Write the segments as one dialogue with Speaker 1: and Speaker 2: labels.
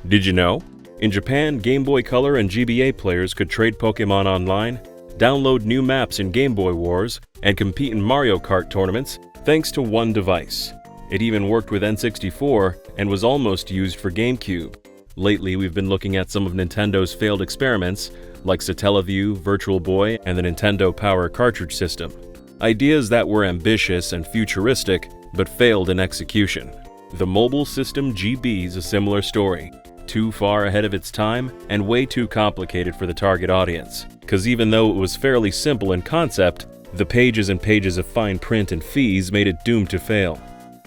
Speaker 1: Did you know? In Japan, Game Boy Color and GBA players could trade Pokemon online, download new maps in Game Boy Wars, and compete in Mario Kart tournaments thanks to one device. It even worked with N64 and was almost used for GameCube. Lately, we've been looking at some of Nintendo's failed experiments, like Satellaview, Virtual Boy, and the Nintendo Power cartridge system. Ideas that were ambitious and futuristic, but failed in execution. The mobile system GB is a similar story. Too far ahead of its time and way too complicated for the target audience. Because even though it was fairly simple in concept, the pages and pages of fine print and fees made it doomed to fail.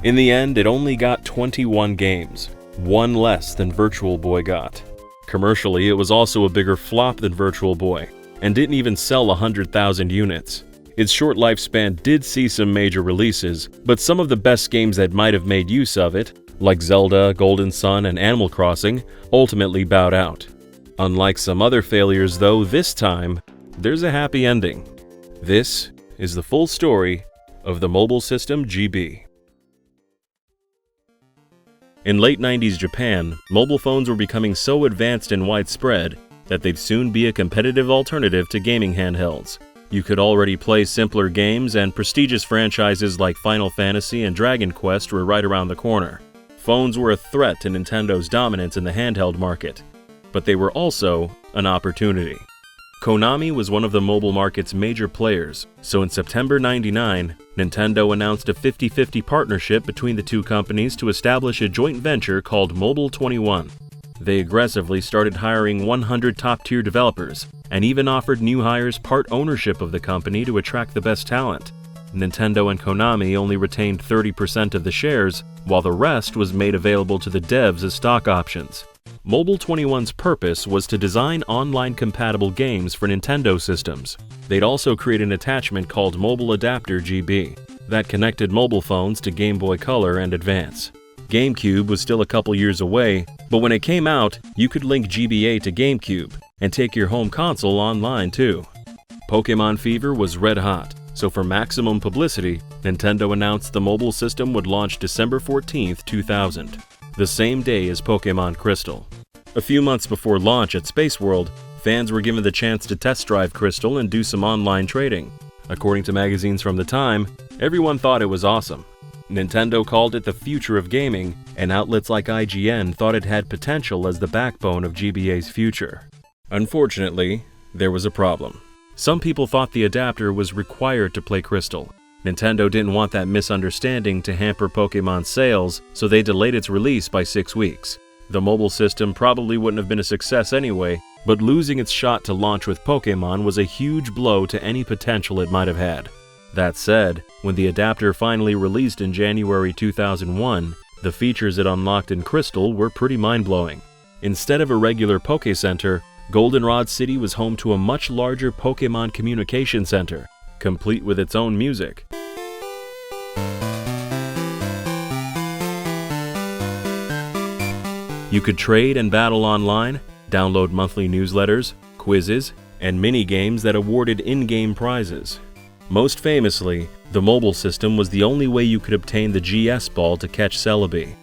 Speaker 1: In the end, it only got 21 games, one less than Virtual Boy got. Commercially, it was also a bigger flop than Virtual Boy, and didn't even sell 100,000 units. Its short lifespan did see some major releases, but some of the best games that might have made use of it, like Zelda, Golden Sun, and Animal Crossing, ultimately bowed out. Unlike some other failures though, this time, there's a happy ending. This is the full story of the mobile system GB. In late 90s Japan, mobile phones were becoming so advanced and widespread that they'd soon be a competitive alternative to gaming handhelds. You could already play simpler games, and prestigious franchises like Final Fantasy and Dragon Quest were right around the corner. Phones were a threat to Nintendo's dominance in the handheld market, but they were also an opportunity. Konami was one of the mobile market's major players, so in September '99, Nintendo announced a 50-50 partnership between the two companies to establish a joint venture called Mobile 21. They aggressively started hiring 100 top-tier developers, and even offered new hires part ownership of the company to attract the best talent. Nintendo and Konami only retained 30% of the shares, while the rest was made available to the devs as stock options. Mobile 21's purpose was to design online-compatible games for Nintendo systems. They'd also create an attachment called Mobile Adapter GB that connected mobile phones to Game Boy Color and Advance. GameCube was still a couple years away, but when it came out, you could link GBA to GameCube and take your home console online too. Pokemon fever was red hot, so for maximum publicity, Nintendo announced the mobile system would launch December 14, 2000, the same day as Pokemon Crystal. A few months before launch at Space World, fans were given the chance to test drive Crystal and do some online trading. According to magazines from the time, everyone thought it was awesome. Nintendo called it the future of gaming, and outlets like IGN thought it had potential as the backbone of GBA's future. Unfortunately, there was a problem. Some people thought the adapter was required to play Crystal. Nintendo didn't want that misunderstanding to hamper Pokemon's sales, so they delayed its release by 6 weeks. The mobile system probably wouldn't have been a success anyway, but losing its shot to launch with Pokemon was a huge blow to any potential it might have had. That said, when the adapter finally released in January 2001, the features it unlocked in Crystal were pretty mind-blowing. Instead of a regular Poke Center, Goldenrod City was home to a much larger Pokemon communication center, complete with its own music. You could trade and battle online, download monthly newsletters, quizzes, and mini-games that awarded in-game prizes. Most famously, the mobile system was the only way you could obtain the GS Ball to catch Celebi.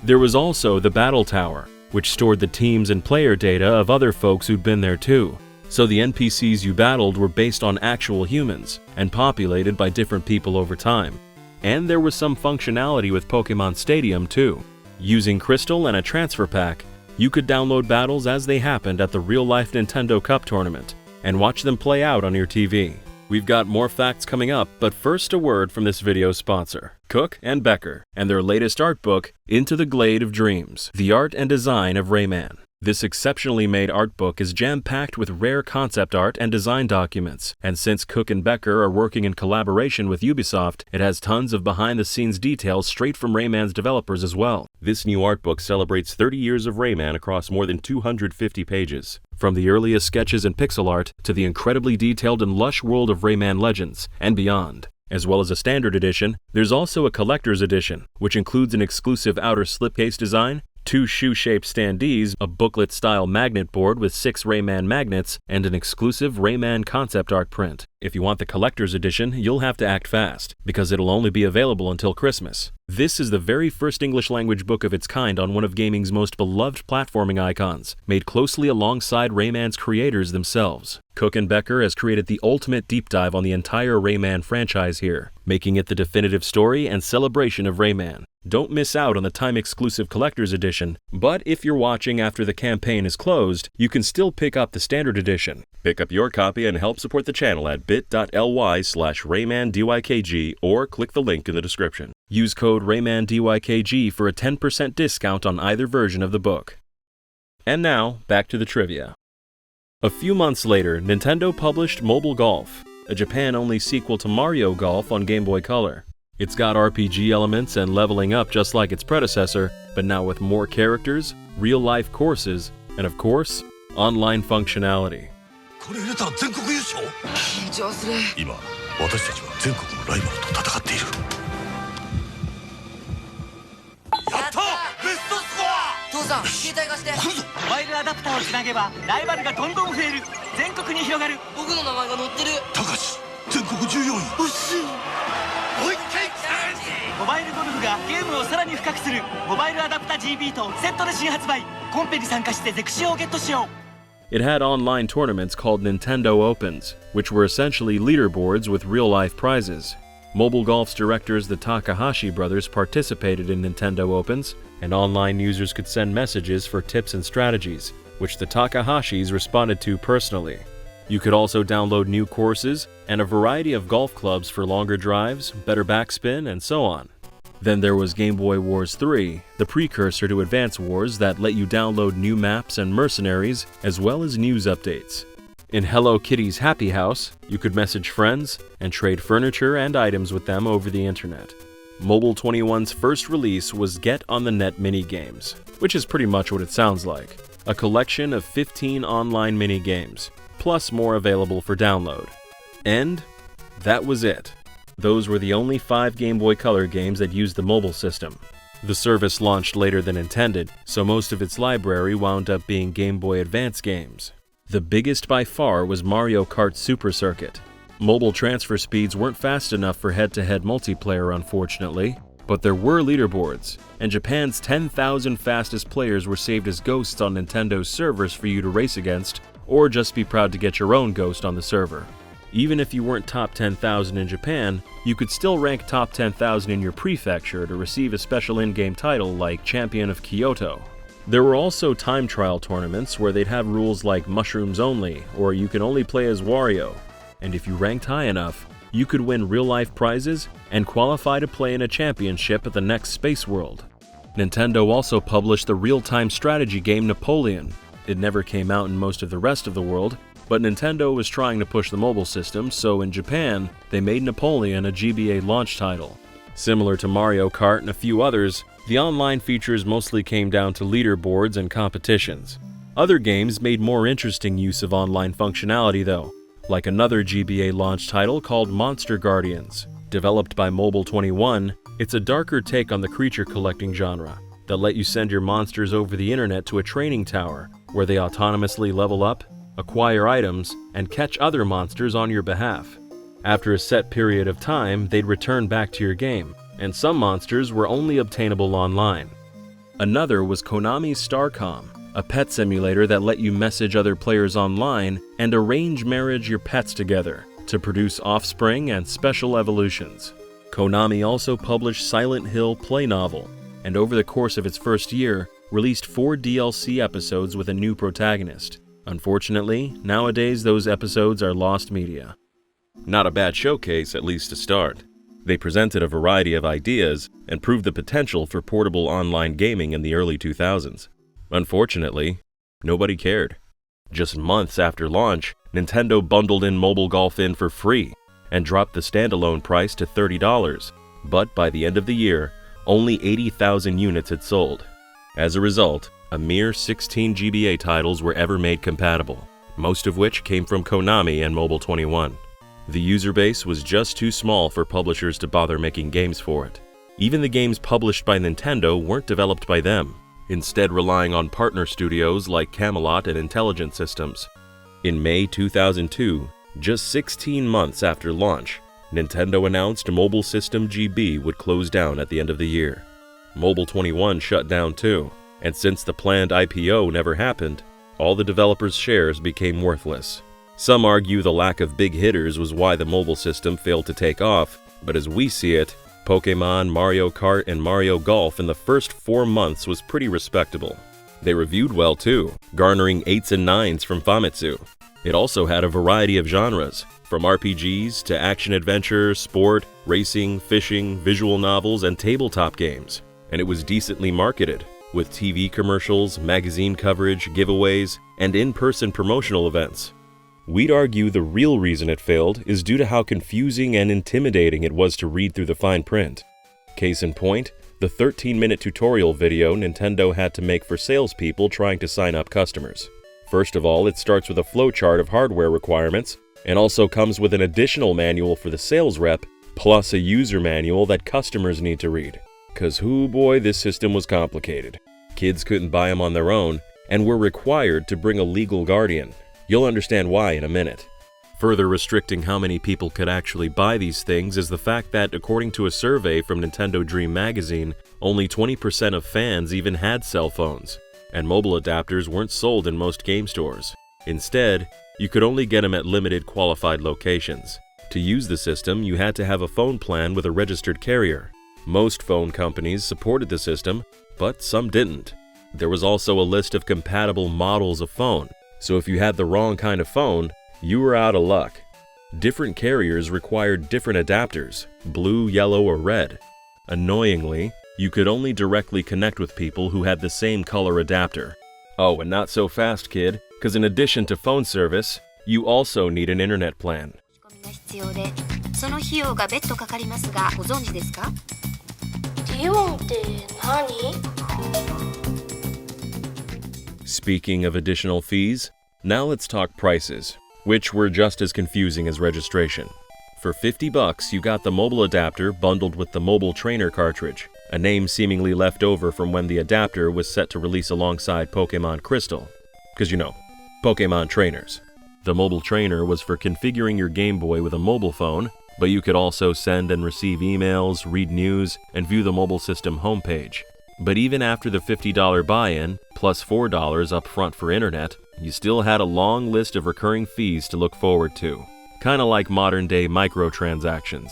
Speaker 1: There was also the Battle Tower, which stored the teams and player data of other folks who'd been there too. So the NPCs you battled were based on actual humans, and populated by different people over time. And there was some functionality with Pokemon Stadium too. Using Crystal and a transfer pack, you could download battles as they happened at the real-life Nintendo Cup tournament, and watch them play out on your TV. We've got more facts coming up, but first a word from this video's sponsor, Cook and Becker, and their latest art book, Into the Glade of Dreams, The Art and Design of Rayman. This exceptionally made art book is jam-packed with rare concept art and design documents, and since Cook and Becker are working in collaboration with Ubisoft, it has tons of behind-the-scenes details straight from Rayman's developers as well. This new art book celebrates 30 years of Rayman across more than 250 pages. From the earliest sketches and pixel art to the incredibly detailed and lush world of Rayman Legends and beyond. As well as a standard edition, there's also a collector's edition, which includes an exclusive outer slipcase design, 2 shoe-shaped standees, a booklet-style magnet board with 6 Rayman magnets, and an exclusive Rayman concept art print. If you want the collector's edition, you'll have to act fast, because it'll only be available until Christmas. This is the very first English-language book of its kind on one of gaming's most beloved platforming icons, made closely alongside Rayman's creators themselves. Cook and Becker has created the ultimate deep dive on the entire Rayman franchise here, making it the definitive story and celebration of Rayman. Don't miss out on the time-exclusive collector's edition, but if you're watching after the campaign is closed, you can still pick up the standard edition. Pick up your copy and help support the channel at bit.ly/RaymanDYKG or click the link in the description. Use code RaymanDYKG for a 10% discount on either version of the book. And now, back to the trivia. A few months later, Nintendo published Mobile Golf, a Japan-only sequel to Mario Golf on Game Boy Color. It's got RPG elements and leveling up just like its predecessor, but now with more characters, real-life courses, and of course, online functionality.
Speaker 2: これ入れたら全国優勝？緊張する。今、私たちは全国のライバルと戦っている。やった！ベストスコア！父さん、携帯貸して。来るぞ！モバイルアダプターをつなげばライバルがどんどん増える。全国に広がる。僕の名前が載ってる。たかし、全国14位。惜しい。もう一回チャレンジ！モバイルゴルフがゲームをさらに深くする。モバイルアダプタ GB とセットで新発売。コンペに参加してゼクシオをゲットしよう。
Speaker 1: It had online tournaments called Nintendo Opens, which were essentially leaderboards with real-life prizes. Mobile Golf's directors, the Takahashi brothers, participated in Nintendo Opens, and online users could send messages for tips and strategies, which the Takahashis responded to personally. You could also download new courses and a variety of golf clubs for longer drives, better backspin, and so on. Then there was Game Boy Wars 3, the precursor to Advance Wars that let you download new maps and mercenaries, as well as news updates. In Hello Kitty's Happy House, you could message friends and trade furniture and items with them over the internet. Mobile 21's first release was Get on the Net minigames, which is pretty much what it sounds like. A collection of 15 online minigames, plus more available for download. And that was it. Those were the only 5 Game Boy Color games that used the mobile system. The service launched later than intended, so most of its library wound up being Game Boy Advance games. The biggest by far was Mario Kart Super Circuit. Mobile transfer speeds weren't fast enough for head-to-head multiplayer, unfortunately, but there were leaderboards, and Japan's 10,000 fastest players were saved as ghosts on Nintendo's servers for you to race against, or just be proud to get your own ghost on the server. Even if you weren't top 10,000 in Japan, you could still rank top 10,000 in your prefecture to receive a special in-game title like Champion of Kyoto. There were also time trial tournaments where they'd have rules like mushrooms only, or you can only play as Wario. And if you ranked high enough, you could win real-life prizes and qualify to play in a championship at the next Space World. Nintendo also published the real-time strategy game Napoleon. It never came out in most of the rest of the world, but Nintendo was trying to push the mobile system, so in Japan, they made Napoleon a GBA launch title. Similar to Mario Kart and a few others, the online features mostly came down to leaderboards and competitions. Other games made more interesting use of online functionality though, like another GBA launch title called Monster Guardians. Developed by Mobile 21, it's a darker take on the creature collecting genre that let you send your monsters over the internet to a training tower, where they autonomously level up, acquire items, and catch other monsters on your behalf. After a set period of time, they'd return back to your game, and some monsters were only obtainable online. Another was Konami's Starcom, a pet simulator that let you message other players online and arrange marriage your pets together to produce offspring and special evolutions. Konami also published Silent Hill Play Novel, and over the course of its first year, released 4 DLC episodes with a new protagonist. Unfortunately, nowadays those episodes are lost media. Not a bad showcase, at least to start. They presented a variety of ideas and proved the potential for portable online gaming in the early 2000s. Unfortunately, nobody cared. Just months after launch, Nintendo bundled in Mobile Golf in for free and dropped the standalone price to $30, but by the end of the year, only 80,000 units had sold. As a result, a mere 16 GBA titles were ever made compatible, most of which came from Konami and Mobile 21. The user base was just too small for publishers to bother making games for it. Even the games published by Nintendo weren't developed by them, instead relying on partner studios like Camelot and Intelligent Systems. In May 2002, just 16 months after launch, Nintendo announced Mobile System GB would close down at the end of the year. Mobile 21 shut down too, and since the planned IPO never happened, all the developers' shares became worthless. Some argue the lack of big hitters was why the mobile system failed to take off, but as we see it, Pokémon, Mario Kart, and Mario Golf in the first 4 months was pretty respectable. They reviewed well too, garnering 8s and 9s from Famitsu. It also had a variety of genres, from RPGs to action-adventure, sport, racing, fishing, visual novels, and tabletop games. And it was decently marketed, with TV commercials, magazine coverage, giveaways, and in-person promotional events. We'd argue the real reason it failed is due to how confusing and intimidating it was to read through the fine print. Case in point, the 13-minute tutorial video Nintendo had to make for salespeople trying to sign up customers. First of all, it starts with a flowchart of hardware requirements, and also comes with an additional manual for the sales rep, plus a user manual that customers need to read. Cause hoo boy, this system was complicated. Kids couldn't buy them on their own, and were required to bring a legal guardian. You'll understand why in a minute. Further restricting how many people could actually buy these things is the fact that, according to a survey from Nintendo Dream magazine, only 20% of fans even had cell phones, and mobile adapters weren't sold in most game stores. Instead, you could only get them at limited qualified locations. To use the system, you had to have a phone plan with a registered carrier. Most phone companies supported the system, but some didn't. There was also a list of compatible models of phone, so if you had the wrong kind of phone, you were out of luck. Different carriers required different adapters, blue, yellow, or red. Annoyingly, you could only directly connect with people who had the same color adapter. Oh, and not so fast, kid, because in addition to phone service, you also need an internet plan. Speaking of additional fees, now let's talk prices, which were just as confusing as registration. For $50, you got the mobile adapter bundled with the mobile trainer cartridge, a name seemingly left over from when the adapter was set to release alongside Pokemon Crystal. Because you know, Pokemon trainers. The mobile trainer was for configuring your Game Boy with a mobile phone, but you could also send and receive emails, read news, and view the mobile system homepage. But even after the $50 buy-in, plus $4 up front for internet, you still had a long list of recurring fees to look forward to. Kinda like modern-day microtransactions.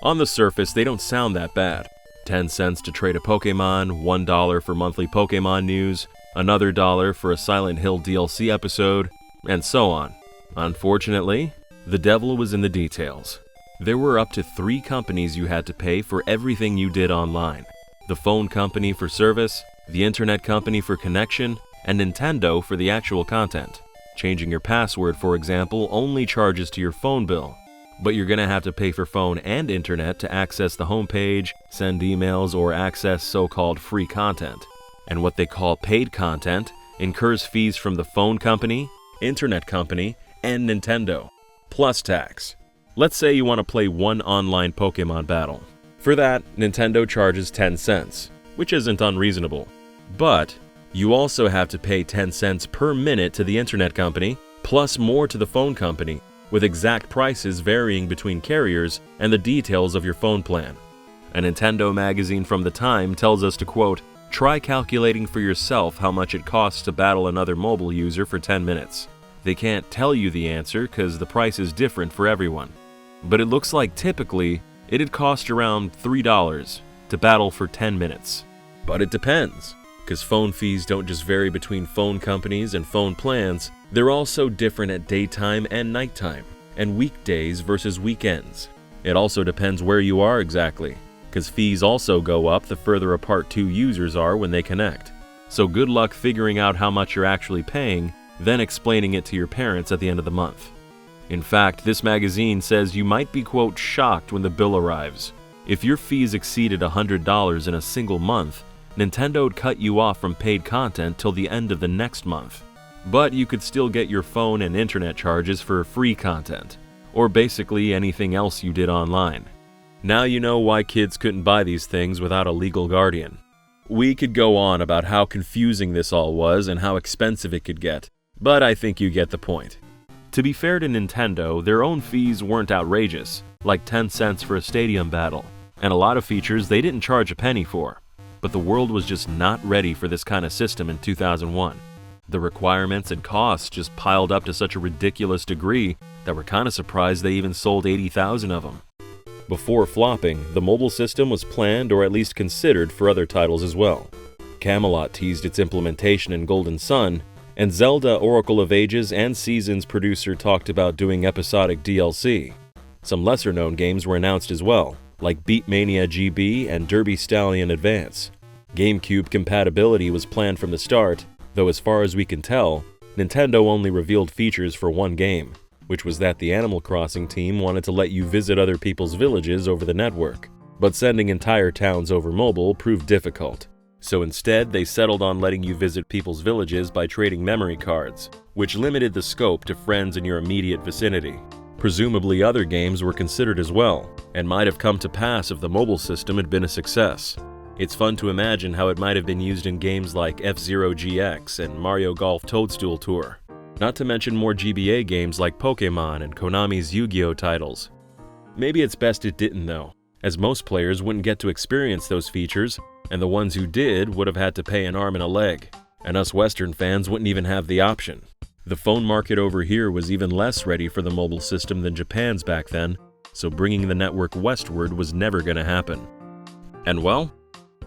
Speaker 1: On the surface, they don't sound that bad. 10 cents to trade a Pokemon, $1 for monthly Pokemon news, another $1 for a Silent Hill DLC episode, and so on. Unfortunately, the devil was in the details. There were up to 3 companies you had to pay for everything you did online. The phone company for service, the internet company for connection, and Nintendo for the actual content. Changing your password, for example, only charges to your phone bill, but you're gonna have to pay for phone and internet to access the homepage, send emails, or access so-called free content. And what they call paid content incurs fees from the phone company, internet company, and Nintendo, plus tax. Let's say you want to play one online Pokemon battle. For that, Nintendo charges 10 cents, which isn't unreasonable. But you also have to pay 10 cents per minute to the internet company, plus more to the phone company, with exact prices varying between carriers and the details of your phone plan. A Nintendo magazine from the time tells us to, quote, "Try calculating for yourself how much it costs to battle another mobile user for 10 minutes. They can't tell you the answer because the price is different for everyone. But it looks like typically it'd cost around $3 to battle for 10 minutes. But it depends, because phone fees don't just vary between phone companies and phone plans, they're also different at daytime and nighttime, and weekdays versus weekends. It also depends where you are exactly, because fees also go up the further apart 2 users are when they connect. So good luck figuring out how much you're actually paying, then explaining it to your parents at the end of the month. In fact, this magazine says you might be, quote, shocked when the bill arrives. If your fees exceeded $100 in a single month, Nintendo would cut you off from paid content till the end of the next month. But you could still get your phone and internet charges for free content, or basically anything else you did online. Now you know why kids couldn't buy these things without a legal guardian. We could go on about how confusing this all was and how expensive it could get, but I think you get the point. To be fair to Nintendo, their own fees weren't outrageous. like 10 cents for a stadium battle, and a lot of features they didn't charge a penny for. But the world was just not ready for this kind of system in 2001. The requirements and costs just piled up to such a ridiculous degree that we're kind of surprised they even sold 80,000 of them. Before flopping, the mobile system was planned or at least considered for other titles as well. Camelot teased its implementation in Golden Sun, and Zelda Oracle of Ages and Seasons producer talked about doing episodic DLC. Some lesser-known games were announced as well, like Beatmania GB and Derby Stallion Advance. GameCube compatibility was planned from the start, though as far as we can tell, Nintendo only revealed features for one game, which was that the Animal Crossing team wanted to let you visit other people's villages over the network, but sending entire towns over mobile proved difficult. So instead, they settled on letting you visit people's villages by trading memory cards, which limited the scope to friends in your immediate vicinity. Presumably other games were considered as well, and might have come to pass if the mobile system had been a success. It's fun to imagine how it might have been used in games like F-Zero GX and Mario Golf Toadstool Tour. Not to mention more GBA games like Pokémon and Konami's Yu-Gi-Oh! Titles. Maybe it's best it didn't though, as most players wouldn't get to experience those features, and the ones who did would have had to pay an arm and a leg, and us Western fans wouldn't even have the option. The phone market over here was even less ready for the mobile system than Japan's back then, so bringing the network westward was never going to happen. And well,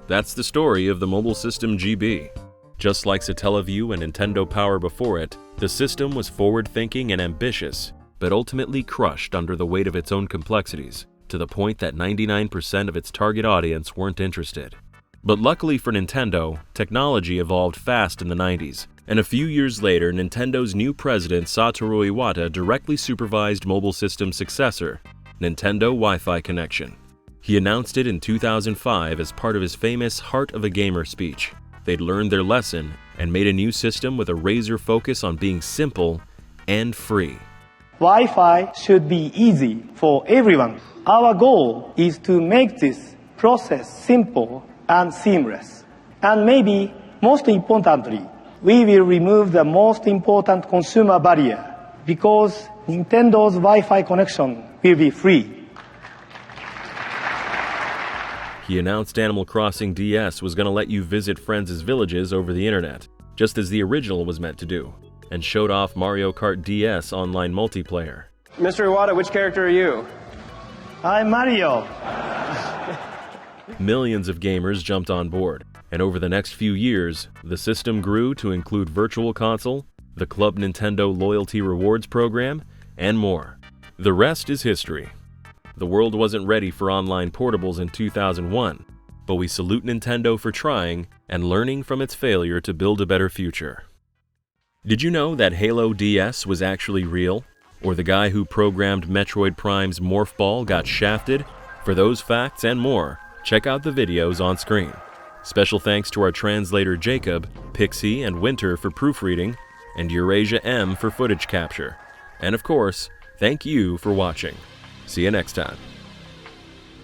Speaker 1: that's the story of the mobile system GB. Just like Satellaview and Nintendo Power before it, the system was forward-thinking and ambitious, but ultimately crushed under the weight of its own complexities, to the point that 99% of its target audience weren't interested. But luckily for Nintendo, technology evolved fast in the 90s, and a few years later, Nintendo's new president Satoru Iwata directly supervised mobile system successor, Nintendo Wi-Fi Connection. He announced it in 2005 as part of his famous Heart of a Gamer speech. They'd learned their lesson and made a new system with a razor focus on being simple and free.
Speaker 3: Wi-Fi should be easy for everyone. Our goal is to make this process simple and seamless. And maybe most importantly, we will remove the most important consumer barrier because Nintendo's Wi-Fi connection will be free.
Speaker 1: He announced Animal Crossing DS was going to let you visit friends' villages over the internet, just as the original was meant to do, and showed off Mario Kart DS online multiplayer.
Speaker 4: Mr. Iwata, which character are you?
Speaker 3: I'm Mario.
Speaker 1: Millions of gamers jumped on board, and over the next few years, the system grew to include Virtual Console, the Club Nintendo Loyalty Rewards Program, and more. The rest is history. The world wasn't ready for online portables in 2001, but we salute Nintendo for trying and learning from its failure to build a better future. Did you know that Halo DS was actually real? Or the guy who programmed Metroid Prime's Morph Ball got shafted? For those facts and more, check out the videos on screen. Special thanks to our translator Jacob, Pixie, and Winter for proofreading, and Eurasia M for footage capture. And of course, thank you for watching. See you next time.